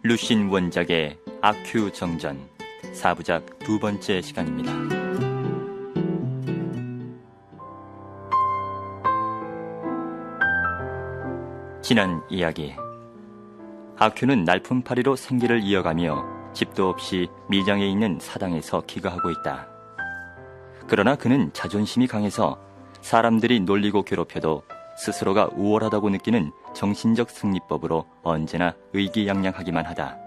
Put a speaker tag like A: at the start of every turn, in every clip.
A: 루신 원작의 아큐 정전 4부작 두 번째 시간입니다. 지난 이야기, 아큐는 날품팔이로 생계를 이어가며 집도 없이 미장에 있는 사당에서 기거하고 있다. 그러나 그는 자존심이 강해서 사람들이 놀리고 괴롭혀도 스스로가 우월하다고 느끼는 정신적 승리법으로 언제나 의기양양하기만 하다.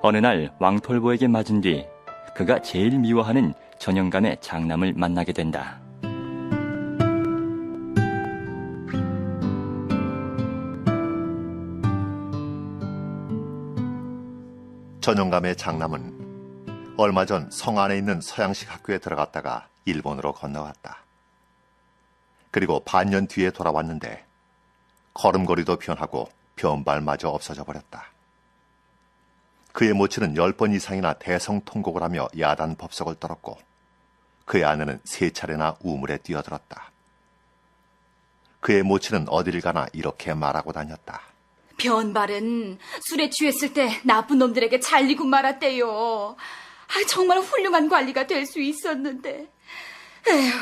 A: 어느 날 왕톨보에게 맞은 뒤 그가 제일 미워하는 전영감의 장남을 만나게 된다.
B: 전영감의 장남은 얼마 전 성 안에 있는 서양식 학교에 들어갔다가 일본으로 건너갔다. 그리고 반년 뒤에 돌아왔는데 걸음걸이도 변하고 변발마저 없어져 버렸다. 그의 모친은 10번 이상이나 대성통곡을 하며 야단 법석을 떨었고 그의 아내는 3차례나 우물에 뛰어들었다. 그의 모친은 어딜 가나 이렇게 말하고 다녔다.
C: 변발은 술에 취했을 때 나쁜 놈들에게 잘리고 말았대요. 정말 훌륭한 관리가 될 수 있었는데. 에휴,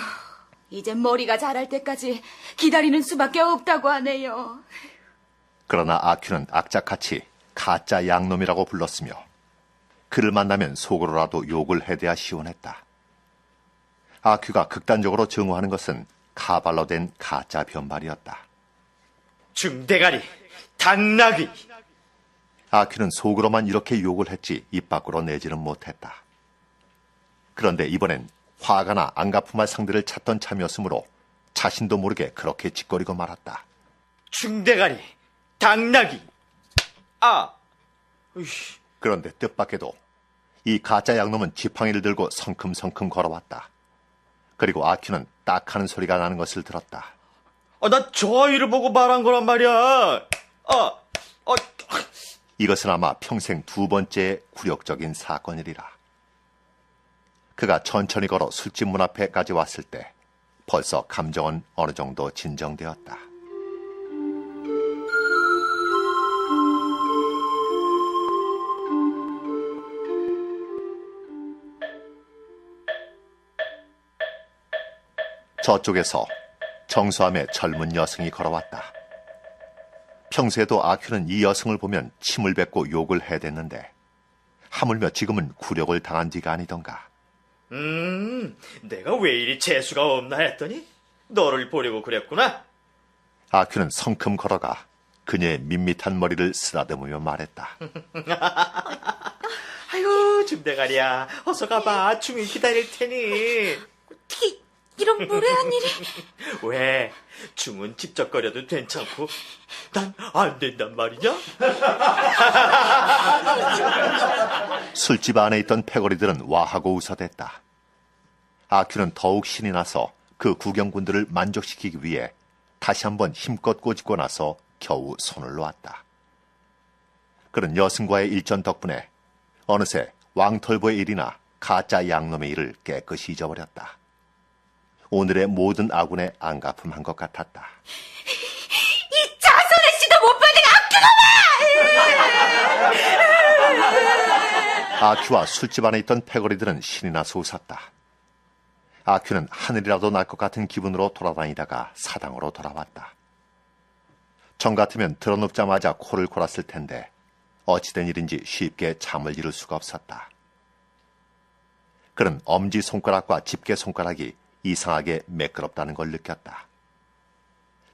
C: 이제 머리가 자랄 때까지 기다리는 수밖에 없다고 하네요.
B: 그러나 아큐는 악착같이 가짜 양놈이라고 불렀으며 그를 만나면 속으로라도 욕을 해대야 시원했다. 아큐가 극단적으로 증오하는 것은 가발로 된 가짜 변발이었다.
D: 중대가리, 당나귀.
B: 아큐는 속으로만 이렇게 욕을 했지 입 밖으로 내지는 못했다. 그런데 이번엔 화가 나 안갚음할 상대를 찾던 참이었으므로 자신도 모르게 그렇게 짓거리고 말았다.
D: 중대가리, 당나귀.
B: 그런데 뜻밖에도 이 가짜 양놈은 지팡이를 들고 성큼성큼 걸어왔다. 그리고 아큐는 딱 하는 소리가 나는 것을 들었다.
D: 나 저 아이를 보고 말한 거란 말이야.
B: 이것은 아마 평생 2번째 굴욕적인 사건이리라. 그가 천천히 걸어 술집 문 앞에까지 왔을 때 벌써 감정은 어느 정도 진정되었다. 저쪽에서 정수함에 젊은 여성이 걸어왔다. 평소에도 아큐는 이 여성을 보면 침을 뱉고 욕을 해댔는데 하물며 지금은 굴욕을 당한 뒤가 아니던가.
D: 내가 왜 이리 재수가 없나 했더니 너를 보려고 그랬구나.
B: 아큐는 성큼 걸어가 그녀의 밋밋한 머리를 쓰다듬으며 말했다.
D: 아유, 중대가리야, 어서 가봐. 중이 기다릴 테니.
C: 어떻게 이런 무례한 일이...
D: 왜? 중은 직접 거려도 괜찮고 난 안 된단 말이냐?
B: 술집 안에 있던 패거리들은 와하고 웃어댔다. 아큐는 더욱 신이 나서 그 구경꾼들을 만족시키기 위해 다시 한번 힘껏 꼬집고 나서 겨우 손을 놓았다. 그런 여승과의 일전 덕분에 어느새 왕털보의 일이나 가짜 양놈의 일을 깨끗이 잊어버렸다. 오늘의 모든 아군에 안갚음한 것 같았다.
C: 이 자선의 씨도 못 받은 아큐놈아!
B: 아큐와 술집 안에 있던 패거리들은 신이 나서 웃었다. 아큐는 하늘이라도 날 것 같은 기분으로 돌아다니다가 사당으로 돌아왔다. 정 같으면 드러눕자마자 코를 골았을 텐데 어찌된 일인지 쉽게 잠을 이룰 수가 없었다. 그는 엄지손가락과 집게손가락이 이상하게 매끄럽다는 걸 느꼈다.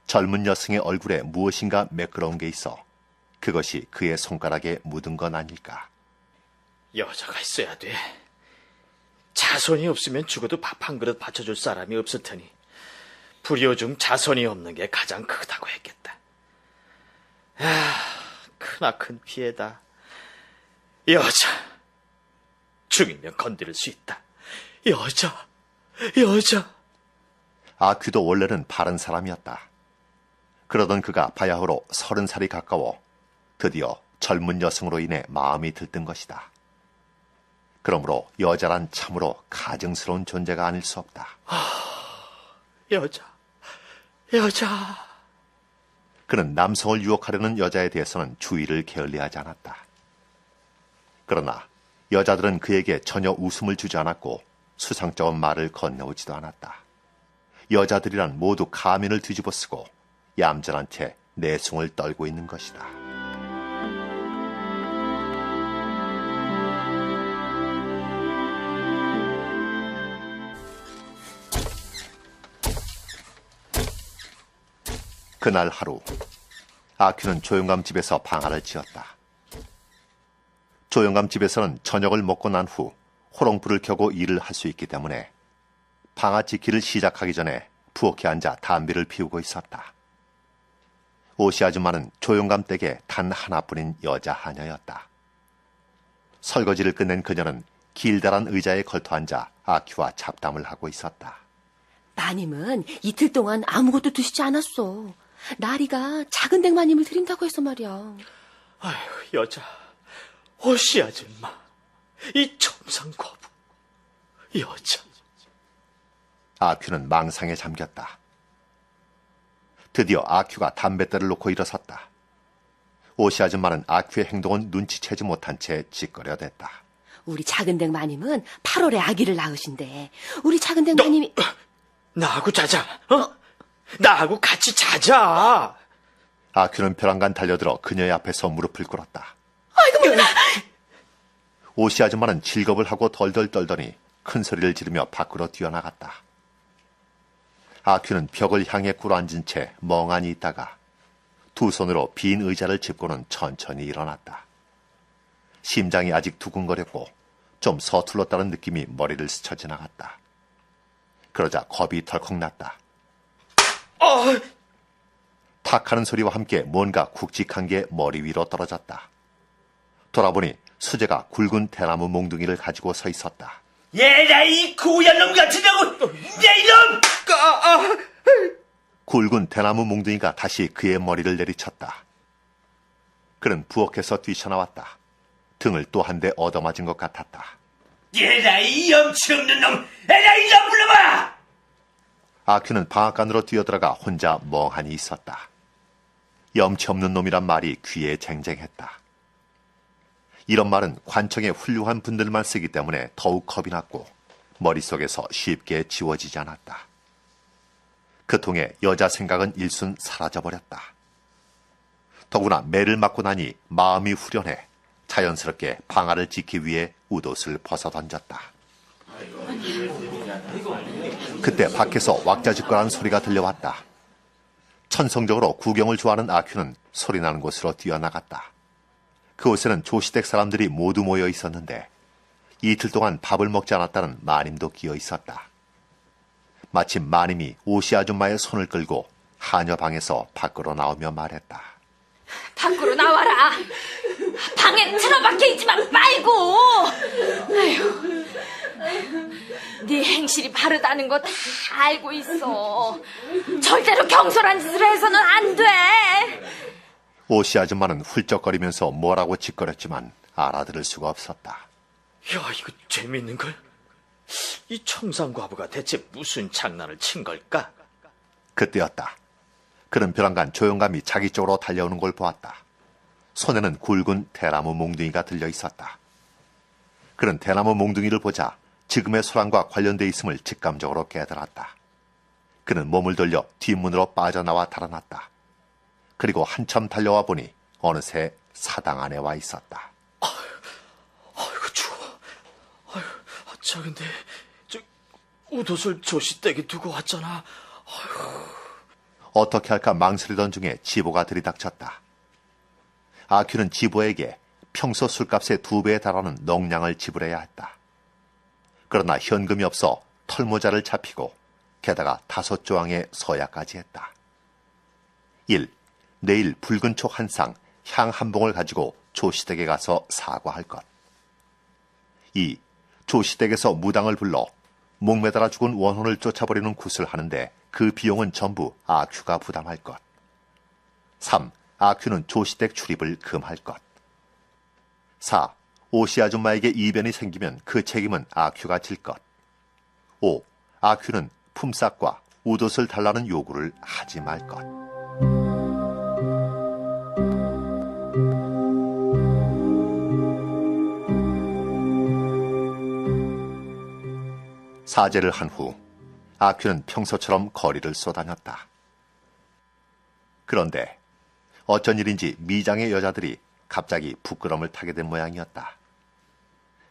B: 젊은 여성의 얼굴에 무엇인가 매끄러운 게 있어 그것이 그의 손가락에 묻은 건 아닐까.
D: 여자가 있어야 돼. 자손이 없으면 죽어도 밥 한 그릇 받쳐줄 사람이 없을 테니 불효중 자손이 없는 게 가장 크다고 했겠다. 크나큰 피해다. 여자. 죽이면 건드릴 수 있다. 여자.
B: 아큐도 원래는 바른 사람이었다. 그러던 그가 바야흐로 30살이 가까워 드디어 젊은 여성으로 인해 마음이 들뜬 것이다. 그러므로 여자란 참으로 가증스러운 존재가 아닐 수 없다.
D: 여자.
B: 그는 남성을 유혹하려는 여자에 대해서는 주의를 게을리하지 않았다. 그러나 여자들은 그에게 전혀 웃음을 주지 않았고 수상쩍은 말을 건네오지도 않았다. 여자들이란 모두 가면을 뒤집어 쓰고 얌전한 채 내숭을 떨고 있는 것이다. 그날 하루, 아큐는 조용감 집에서 방아를 찧었다. 조용감 집에서는 저녁을 먹고 난 후 호롱불을 켜고 일을 할 수 있기 때문에 방아 찧기를 시작하기 전에 부엌에 앉아 담배를 피우고 있었다. 오시 아줌마는 조용감 댁에 단 하나뿐인 여자 하녀였다. 설거지를 끝낸 그녀는 길다란 의자에 걸터 앉아 아큐와 잡담을 하고 있었다.
E: 마님은 이틀 동안 아무것도 드시지 않았어. 나리가 작은 댁 마님을 드린다고 해서 말이야.
D: 아휴, 여자, 오시 아줌마, 이 청상과부, 여자.
B: 아큐는 망상에 잠겼다. 드디어 아큐가 담뱃대를 놓고 일어섰다. 오시 아줌마는 아큐의 행동은 눈치채지 못한 채 찌꺼려댔다.
E: 우리 작은 댁 마님은 8월에 아기를 낳으신대. 우리 작은 댁 마님이...
D: 나하고 자자, 어? 나하고 같이 자자.
B: 아큐는 벼랑간 달려들어 그녀의 앞에서 무릎을 꿇었다.
E: 아이고, 몰라.
B: 오시 아줌마는 질겁을 하고 덜덜 떨더니 큰 소리를 지르며 밖으로 뛰어나갔다. 아큐는 벽을 향해 꿇어앉은 채 멍하니 있다가 두 손으로 빈 의자를 짚고는 천천히 일어났다. 심장이 아직 두근거렸고 좀 서툴렀다는 느낌이 머리를 스쳐 지나갔다. 그러자 겁이 덜컥 났다. 탁 하는 소리와 함께 뭔가 굵직한 게 머리 위로 떨어졌다. 돌아보니 수재가 굵은 대나무 몽둥이를 가지고 서 있었다.
F: 얘라 이 고얀놈 같은 놈! 내 이놈!
B: 굵은 대나무 몽둥이가 다시 그의 머리를 내리쳤다. 그는 부엌에서 뛰쳐나왔다. 등을 또 한 대 얻어맞은 것 같았다.
F: 얘라 이 염치 없는 놈! 에라 이놈 불러봐!
B: 아큐는 방앗간으로 뛰어들어가 혼자 멍하니 있었다. 염치 없는 놈이란 말이 귀에 쟁쟁했다. 이런 말은 관청의 훌륭한 분들만 쓰기 때문에 더욱 겁이 났고 머릿속에서 쉽게 지워지지 않았다. 그 통에 여자 생각은 일순 사라져버렸다. 더구나 매를 맞고 나니 마음이 후련해 자연스럽게 방아를 찢기 위해 웃옷을 벗어던졌다. 그때 밖에서 왁자지껄한 소리가 들려왔다. 천성적으로 구경을 좋아하는 아큐는 소리나는 곳으로 뛰어나갔다. 그곳에는 조시댁 사람들이 모두 모여 있었는데 이틀 동안 밥을 먹지 않았다는 마님도 끼어 있었다. 마침 마님이 오시 아줌마의 손을 끌고 하녀 방에서 밖으로 나오며 말했다.
C: 밖으로 나와라. 방에 틀어박혀 있지만 말고. 아휴, 네 행실이 바르다는 거 다 알고 있어. 절대로 경솔한 짓을 해서는 안 돼.
B: 오시 아줌마는 훌쩍거리면서 뭐라고 짓거렸지만 알아들을 수가 없었다.
D: 야, 이거 재밌는걸? 이 청상과부가 대체 무슨 장난을 친 걸까?
B: 그때였다. 그는 벼랑간 조용감이 자기 쪽으로 달려오는 걸 보았다. 손에는 굵은 대나무 몽둥이가 들려 있었다. 그는 대나무 몽둥이를 보자 지금의 소란과 관련돼 있음을 직감적으로 깨달았다. 그는 몸을 돌려 뒷문으로 빠져나와 달아났다. 그리고 한참 달려와 보니 어느새 사당 안에 와 있었다.
D: 아이고, 추워. 아유, 저 근데 저 옷을 조시댁에 두고 왔잖아.
B: 어떻게 할까 망설이던 중에 지보가 들이닥쳤다. 아큐는 지보에게 평소 술값의 2배에 달하는 농량을 지불해야 했다. 그러나 현금이 없어 털모자를 잡히고 게다가 5조항의 서야까지 했다. 1. 내일 붉은 촉 한 쌍, 향 한 봉을 가지고 조시댁에 가서 사과할 것. 2. 조시댁에서 무당을 불러 목매달아 죽은 원혼을 쫓아버리는 굿을 하는데 그 비용은 전부 아큐가 부담할 것. 3. 아큐는 조시댁 출입을 금할 것. 4. 오시 아줌마에게 이변이 생기면 그 책임은 아큐가 질 것. 5. 아큐는 품삯과 웃옷을 달라는 요구를 하지 말 것. 사죄를 한 후 아큐는 평소처럼 거리를 쏘다녔다. 그런데 어쩐 일인지 미장의 여자들이 갑자기 부끄럼을 타게 된 모양이었다.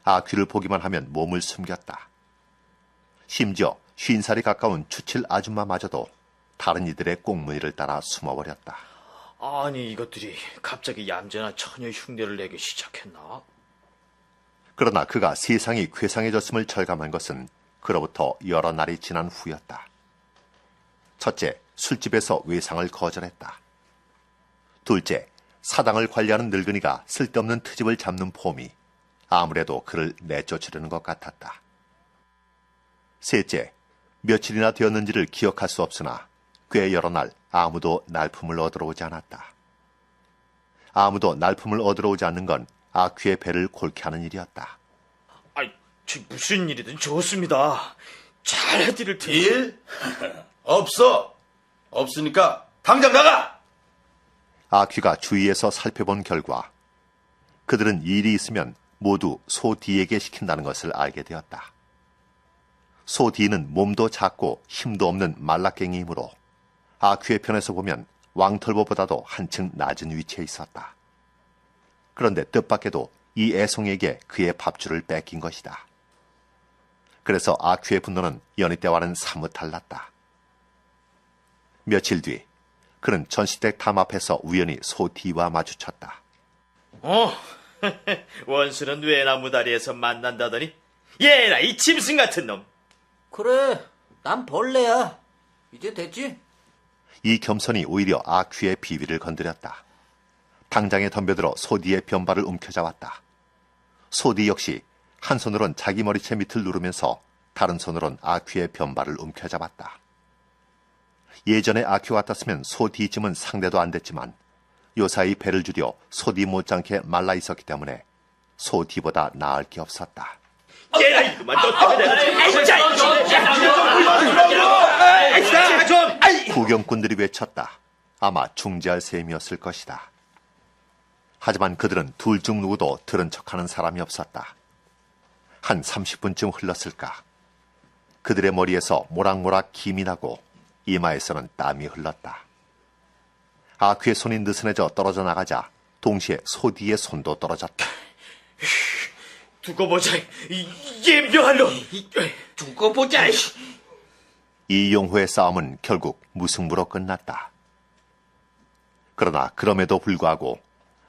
B: 아큐를 보기만 하면 몸을 숨겼다. 심지어 50살이 가까운 추칠 아줌마마저도 다른 이들의 꽁무니를 따라 숨어버렸다.
D: 아니, 이것들이 갑자기 얌전한 처녀 흉내를 내기 시작했나?
B: 그러나 그가 세상이 괴상해졌음을 절감한 것은 그로부터 여러 날이 지난 후였다. 첫째, 술집에서 외상을 거절했다. 둘째, 사당을 관리하는 늙은이가 쓸데없는 트집을 잡는 폼이 아무래도 그를 내쫓으려는 것 같았다. 셋째, 며칠이나 되었는지를 기억할 수 없으나 꽤 여러 날 아무도 날품을 얻으러 오지 않았다. 아무도 날품을 얻으러 오지 않는 건 아큐의 배를 골케 하는 일이었다.
D: 아이, 무슨 일이든 좋습니다. 잘 해드릴 테니.
G: 일? 없어. 없으니까 당장 나가!
B: 아큐가 주위에서 살펴본 결과 그들은 일이 있으면 모두 소디에게 시킨다는 것을 알게 되었다. 소디는 몸도 작고 힘도 없는 말라깽이이므로 아큐의 편에서 보면 왕털보보다도 한층 낮은 위치에 있었다. 그런데 뜻밖에도 이 애송에게 그의 밥줄을 뺏긴 것이다. 그래서 아큐의 분노는 연희 때와는 사뭇 달랐다. 며칠 뒤 그는 전시댁 담 앞에서 우연히 소디와 마주쳤다.
D: 원수는 외나무 다리에서 만난다더니 얘라 이 짐승 같은 놈.
H: 그래, 난 벌레야. 이제 됐지?
B: 이 겸손이 오히려 아큐의 비위를 건드렸다. 당장에 덤벼들어 소디의 변발을 움켜잡았다. 소디 역시 한 손으론 자기 머리채 밑을 누르면서 다른 손으론 아큐의 변발을 움켜잡았다. 예전에 아큐 같았으면 소디쯤은 상대도 안 됐지만 요사이 배를 줄여 소디 못지않게 말라 있었기 때문에 소디보다 나을 게 없었다.
D: 얘라 이거만 너 때문에
B: 구경꾼들이 외쳤다. 아마 중재할 셈이었을 것이다. 하지만 그들은 둘 중 누구도 들은 척하는 사람이 없었다. 한 30분쯤 흘렀을까. 그들의 머리에서 모락모락 김이 나고 이마에서는 땀이 흘렀다. 아큐의 손이 느슨해져 떨어져 나가자 동시에 소디의 손도 떨어졌다.
D: 두고 보자. 예명한 놈.
F: 두고 보자.
B: 이 용호의 싸움은 결국 무승부로 끝났다. 그러나 그럼에도 불구하고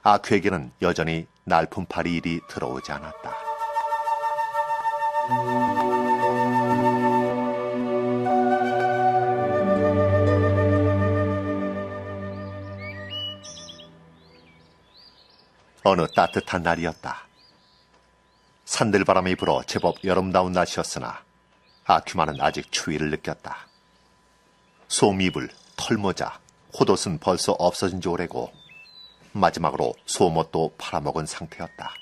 B: 아큐에게는 여전히 날품팔이 일이 들어오지 않았다. 어느 따뜻한 날이었다. 산들바람이 불어 제법 여름다운 날씨였으나 아큐만은 아직 추위를 느꼈다. 솜이불, 털모자, 콧옷은 벌써 없어진 지 오래고 마지막으로 소못도 팔아먹은 상태였다.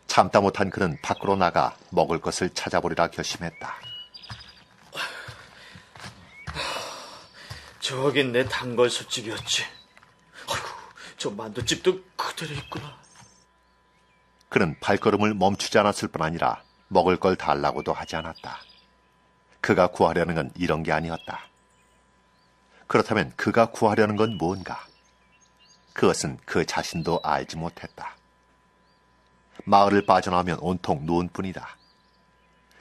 B: 참다 못한 그는 밖으로 나가 먹을 것을 찾아보리라 결심했다.
D: 저긴 내 단골술집이었지. 아이고, 저 만두집도 그대로 있구나.
B: 그는 발걸음을 멈추지 않았을 뿐 아니라 먹을 걸 달라고도 하지 않았다. 그가 구하려는 건 이런 게 아니었다. 그렇다면 그가 구하려는 건 뭔가? 그것은 그 자신도 알지 못했다. 마을을 빠져나오면 온통 노은뿐이다.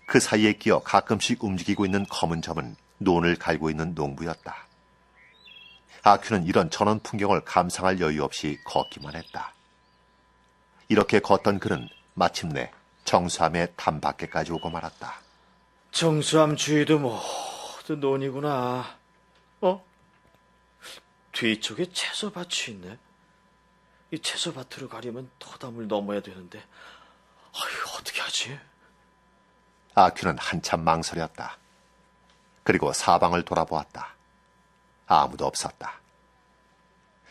B: 그 사이에 끼어 가끔씩 움직이고 있는 검은 점은 논을 갈고 있는 농부였다. 아큐는 이런 전원 풍경을 감상할 여유 없이 걷기만 했다. 이렇게 걷던 그는 마침내 정수함의 담 밖에까지 오고 말았다.
D: 정수함 주위도 모두 논이구나. 뒤쪽에 채소밭이 있네. 이 채소밭으로 가려면 토담을 넘어야 되는데, 아유, 어떻게 하지?
B: 아큐는 한참 망설였다. 그리고 사방을 돌아보았다. 아무도 없었다.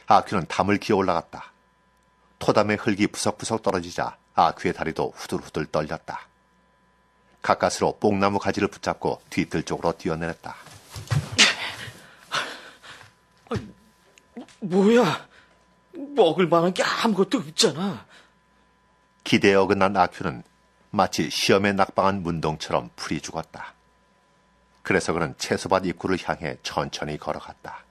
B: 아큐는 담을 기어 올라갔다. 토담의 흙이 부석부석 떨어지자 아큐의 다리도 후들후들 떨렸다. 가까스로 뽕나무 가지를 붙잡고 뒤뜰 쪽으로 뛰어내렸다.
D: 뭐야? 먹을 만한 게 아무것도 없잖아.
B: 기대에 어긋난 아큐는 마치 시험에 낙방한 문동처럼 풀이 죽었다. 그래서 그는 채소밭 입구를 향해 천천히 걸어갔다.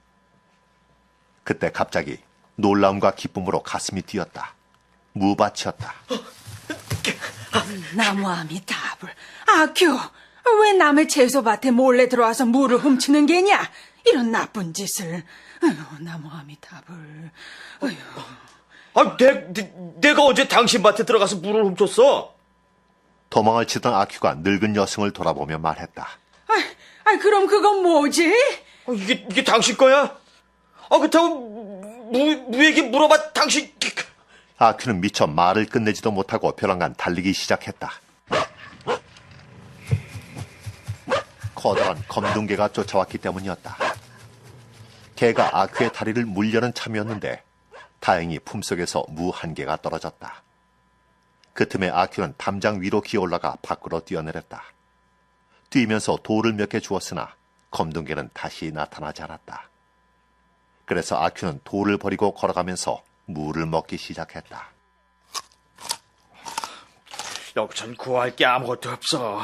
B: 그때 갑자기 놀라움과 기쁨으로 가슴이 뛰었다. 무밭이었다.
I: 나무아미 답을. 아큐, 왜 남의 채소밭에 몰래 들어와서 물을 훔치는 게냐? 이런 나쁜 짓을. 나무아미 답을.
D: 내가 언제 당신 밭에 들어가서 물을 훔쳤어?
B: 도망을 치던 아큐가 늙은 여성을 돌아보며 말했다.
I: 그럼 그건 뭐지?
D: 이게 당신 거야? 그렇다고 무에게 물어봐 당신.
B: 아큐는 미처 말을 끝내지도 못하고 벼랑간 달리기 시작했다. 커다란 검둥개가 쫓아왔기 때문이었다. 개가 아큐의 다리를 물려는 참이었는데 다행히 품속에서 무 한 개가 떨어졌다. 그 틈에 아큐는 담장 위로 기어올라가 밖으로 뛰어내렸다. 뛰면서 돌을 몇 개 주었으나 검둥개는 다시 나타나지 않았다. 그래서 아큐는 돌을 버리고 걸어가면서 무를 먹기 시작했다.
D: 여기선 구할 게 아무것도 없어.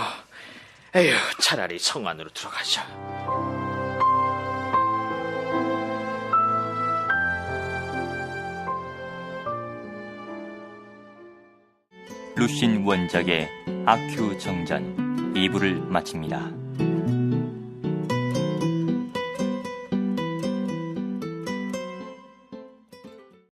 D: 에휴, 차라리 성 안으로 들어가자.
A: 루신 원작의 아큐 정전 2부를 마칩니다.